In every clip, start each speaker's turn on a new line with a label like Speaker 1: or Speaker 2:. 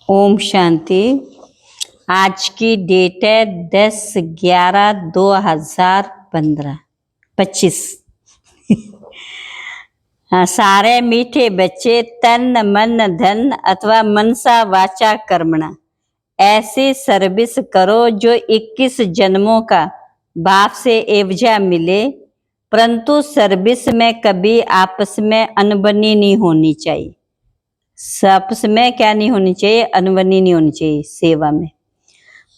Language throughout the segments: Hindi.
Speaker 1: ओम शांति। आज की डेट है 10/11/2025। सारे मीठे बच्चे तन मन धन अथवा मनसा वाचा कर्मणा ऐसी सर्विस करो जो 21 जन्मों का बाप से एवजा मिले, परंतु सर्विस में कभी आपस में अनबनी नहीं होनी चाहिए। आपस में क्या नहीं होनी चाहिए? अनबनी नहीं होनी चाहिए सेवा में।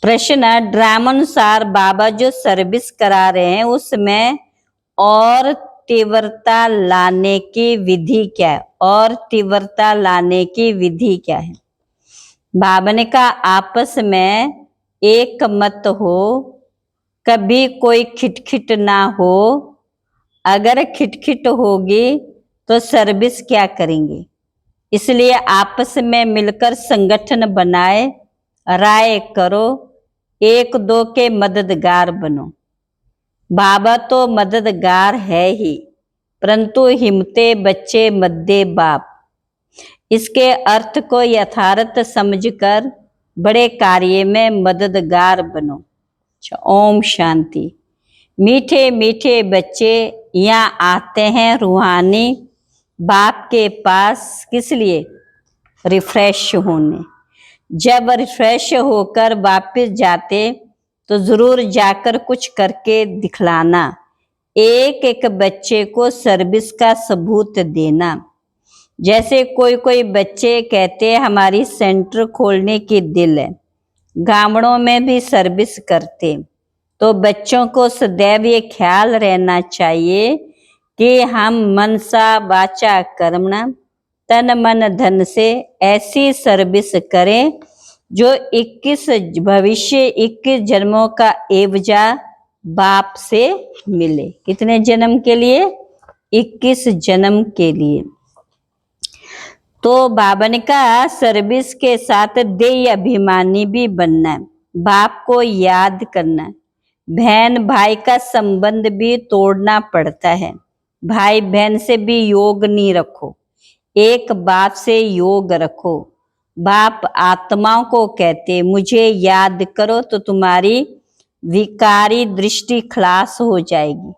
Speaker 1: प्रश्न, ड्रामानुसार बाबा जो सर्विस करा रहे हैं उसमें और तीव्रता लाने की विधि क्या है? और तीव्रता लाने की विधि क्या है? बाबा ने कहा आपस में एक मत हो, कभी कोई खिटखिट ना हो। अगर खिटखिट होगी तो सर्विस क्या करेंगे? इसलिए आपस में मिलकर संगठन बनाए, राय करो, एक दो के मददगार बनो। बाबा तो मददगार है ही, परंतु हिम्मते बच्चे मद्दे बाप। इसके अर्थ को यथार्थ समझकर बड़े कार्य में मददगार बनो। ओम शांति। मीठे मीठे बच्चे यहाँ आते हैं रूहानी बाप के पास, किस लिए? रिफ्रेश होने। जब रिफ्रेश होकर वापस जाते तो जरूर जाकर कुछ करके दिखलाना, एक एक बच्चे को सर्विस का सबूत देना। जैसे कोई कोई बच्चे कहते हमारी सेंटर खोलने की दिल है, गांवों में भी सर्विस करते, तो बच्चों को सदैव ये ख्याल रहना चाहिए कि हम मनसा वाचा कर्मणा तन मन धन से ऐसी सर्विस करें जो 21 भविष्य 21 जन्मों का एवजा बाप से मिले। कितने जन्म के लिए? 21 जन्म के लिए। तो बाबा ने कहा सर्विस के साथ देय अभिमानी भी बनना है, बाप को याद करना है। बहन भाई का संबंध भी तोड़ना पड़ता है। भाई बहन से भी योग नहीं रखो, एक बाप से योग रखो। बाप आत्माओं को कहते मुझे याद करो तो तुम्हारी विकारी दृष्टि खलास हो जाएगी।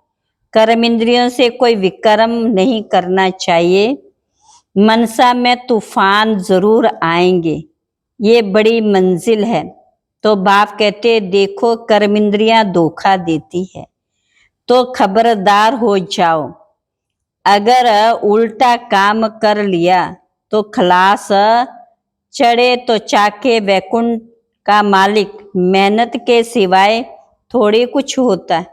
Speaker 1: कर्म इंद्रियों से कोई विकर्म नहीं करना चाहिए। मनसा में तूफान जरूर आएंगे, ये बड़ी मंजिल है। तो बाप कहते देखो कर्म इंद्रियां धोखा देती है, तो खबरदार हो जाओ। अगर उल्टा काम कर लिया तो खलास चढ़े तो चाके वैकुंठ का मालिक। मेहनत के सिवाय थोड़ी कुछ होता है,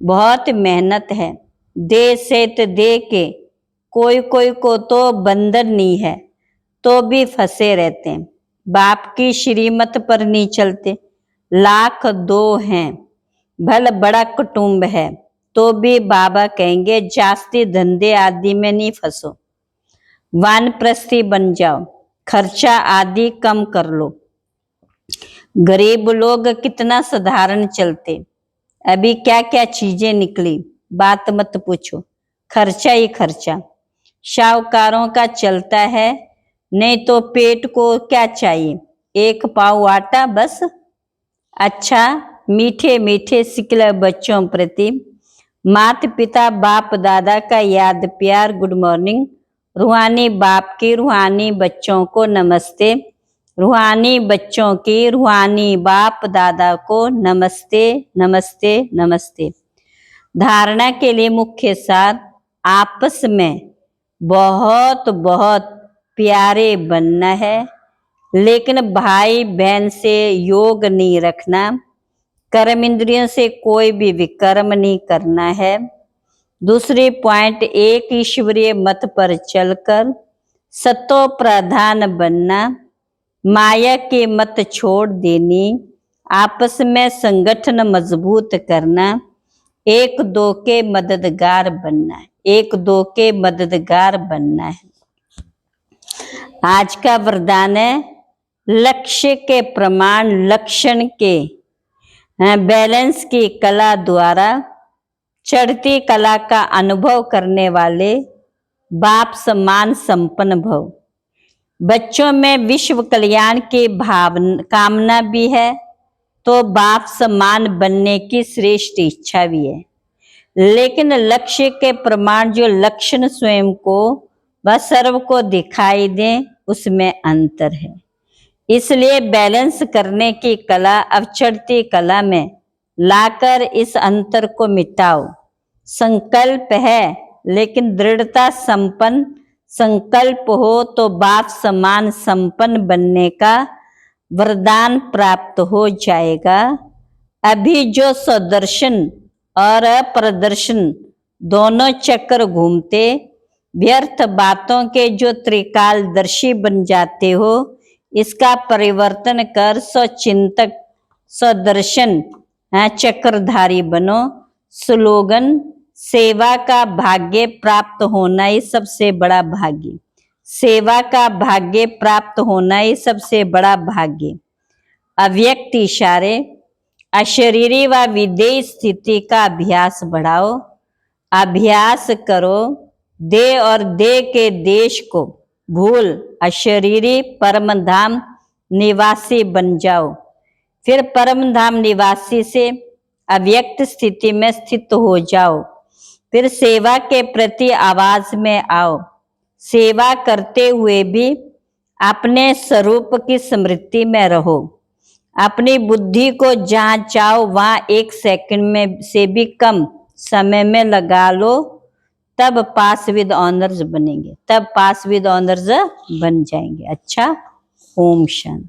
Speaker 1: बहुत मेहनत है। दे सेत दे के कोई कोई को तो बंधन नहीं है, तो भी फंसे रहते हैं। बाप की श्रीमत पर नहीं चलते। लाख दो हैं, भल बड़ा कुटुंब है, तो भी बाबा कहेंगे जास्ती धंधे आदि में नहीं फंसो, वानप्रस्थी बन जाओ, खर्चा आदि कम कर लो। गरीब लोग कितना साधारण चलते, अभी क्या क्या चीजें निकली, बात मत पूछो, खर्चा ही खर्चा। शाहूकारों का चलता है, नहीं तो पेट को क्या चाहिए, एक पाव आटा बस। अच्छा, मीठे मीठे सिकले बच्चों प्रति माता पिता बाप दादा का याद प्यार गुड मॉर्निंग। रूहानी बाप की रूहानी बच्चों को नमस्ते, रूहानी बच्चों की रूहानी बाप दादा को नमस्ते नमस्ते नमस्ते। धारणा के लिए मुख्य सार, आपस में बहुत बहुत प्यारे बनना है, लेकिन भाई बहन से योग नहीं रखना। कर्म इंद्रियों से कोई भी विकर्म नहीं करना है। दूसरी पॉइंट, एक ईश्वरीय मत पर चलकर सतो प्रधान बनना, माया के मत छोड़ देनी, आपस में संगठन मजबूत करना, एक दो के मददगार बनना है, एक दो के मददगार बनना है। आज का वरदान है लक्ष्य के प्रमाण लक्षण के बैलेंस की कला द्वारा चढ़ती कला का अनुभव करने वाले बाप समान संपन्न भव। बच्चों में विश्व कल्याण की भावना कामना भी है, तो बाप समान बनने की श्रेष्ठ इच्छा भी है। लेकिन लक्ष्य के प्रमाण जो लक्षण स्वयं को व सर्व को दिखाई दे, उसमें अंतर है। इसलिए बैलेंस करने की कला अवचरती कला में लाकर इस अंतर को मिटाओ। संकल्प है, लेकिन दृढ़ता संपन्न संकल्प हो तो बाप समान संपन्न बनने का वरदान प्राप्त हो जाएगा। अभी जो स्वदर्शन और अप्रदर्शन दोनों चक्र घूमते, व्यर्थ बातों के जो त्रिकालदर्शी बन जाते हो, इसका परिवर्तन कर स्वचिंतक स्वदर्शन चक्रधारी बनो। स्लोगन, सेवा का भाग्य प्राप्त होना ही सबसे बड़ा भाग्य। सेवा का भाग्य प्राप्त होना ही सबसे बड़ा भाग्य। अव्यक्त इशारे, अशरीरी व विदेह स्थिति का अभ्यास बढ़ाओ। अभ्यास करो, देह और देह के देश को भूल अशरीरी परम धाम निवासी बन जाओ। फिर परम धाम निवासी से अव्यक्त स्थिति में स्थित हो जाओ। फिर सेवा के प्रति आवाज में आओ। सेवा करते हुए भी अपने स्वरूप की स्मृति में रहो। अपनी बुद्धि को जहाँ चाहो वहाँ 1 सेकंड में से भी कम समय में लगा लो, तब पास विद ऑनर्स बनेंगे, तब पास विद ऑनर्स बन जाएंगे। अच्छा, ओम शांति।